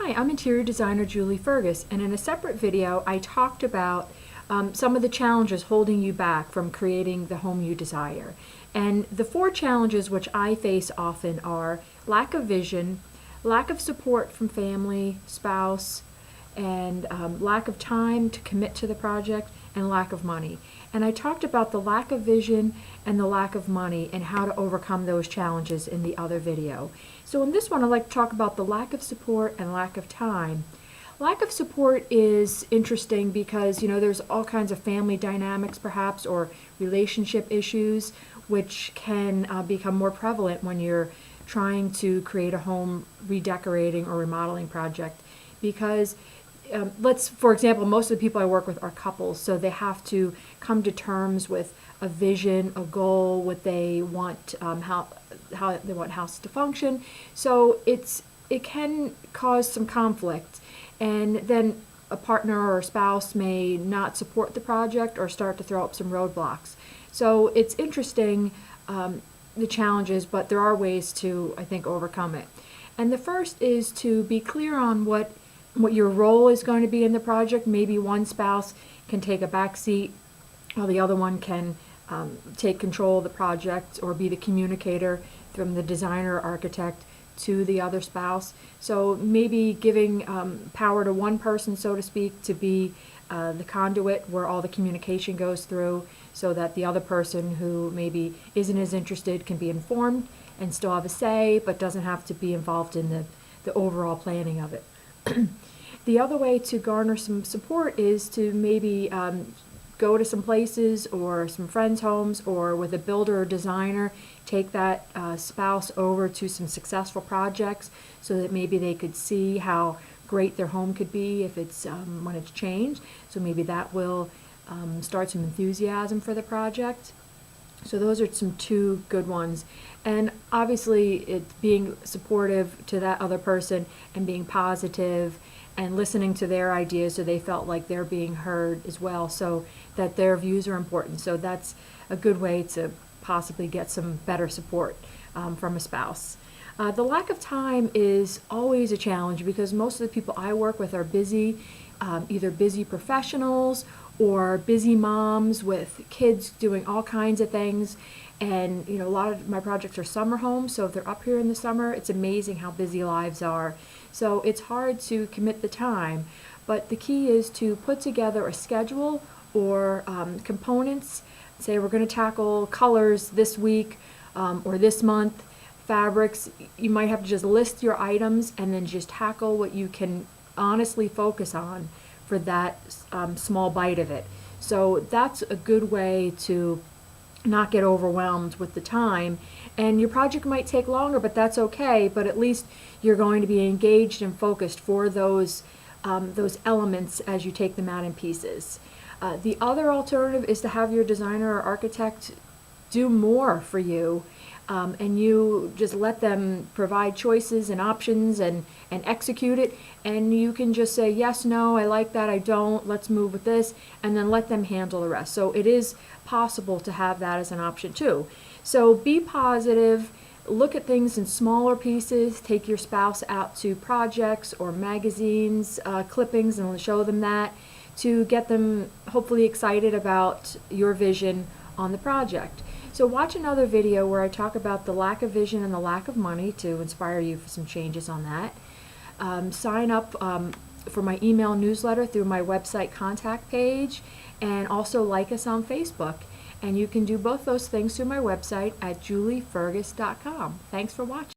Hi, I'm interior designer Julie Fergus, and in a separate video I talked about some of the challenges holding you back from creating the home you desire. And the 4 challenges which I face often are lack of vision, lack of support from family, spouse, and lack of time to commit to the project, and lack of money. And I talked about the lack of vision and the lack of money and how to overcome those challenges in the other video. So in this one I'd like to talk about the lack of support and lack of time. Lack of support is interesting because, you know, there's all kinds of family dynamics perhaps, or relationship issues which can become more prevalent when you're trying to create a home redecorating or remodeling project. Because for example, most of the people I work with are couples, so they have to come to terms with a vision, a goal, what they want, how they want house to function. So it can cause some conflict, and then a partner or a spouse may not support the project or start to throw up some roadblocks. So it's interesting, the challenges, but there are ways to, I think, overcome it. And the first is to be clear on what your role is going to be in the project. Maybe one spouse can take a back seat while the other one can take control of the project or be the communicator from the designer or architect to the other spouse. So maybe giving power to one person, so to speak, to be the conduit where all the communication goes through, so that the other person who maybe isn't as interested can be informed and still have a say, but doesn't have to be involved in the overall planning of it. The other way to garner some support is to maybe go to some places or some friends' homes, or with a builder or designer, take that spouse over to some successful projects so that maybe they could see how great their home could be if it's when it's changed. So maybe that will start some enthusiasm for the project. So those are some 2 good ones. And obviously it's being supportive to that other person and being positive and listening to their ideas so they felt like they're being heard as well, so that their views are important. So that's a good way to possibly get some better support from a spouse. The lack of time is always a challenge because most of the people I work with are busy, either busy professionals or busy moms with kids doing all kinds of things. And you know, a lot of my projects are summer homes, so if they're up here in the summer, it's amazing how busy lives are. So it's hard to commit the time, but the key is to put together a schedule or components. Say we're going to tackle colors this week or this month, fabrics. You might have to just list your items and then just tackle what you can honestly focus on for that small bite of it. So that's a good way to not get overwhelmed with the time. And your project might take longer, but that's okay, but at least you're going to be engaged and focused for those elements as you take them out in pieces. The other alternative is to have your designer or architect do more for you, and you just let them provide choices and options and execute it, and you can just say yes, no, I like that, I don't, let's move with this, and then let them handle the rest. So it is possible to have that as an option too. So be positive, look at things in smaller pieces, take your spouse out to projects or magazines, clippings, and show them that to get them hopefully excited about your vision on the project. So watch another video where I talk about the lack of vision and the lack of money to inspire you for some changes on that. Sign up for my email newsletter through my website contact page, and also like us on Facebook. And you can do both those things through my website at juliefergus.com. Thanks for watching.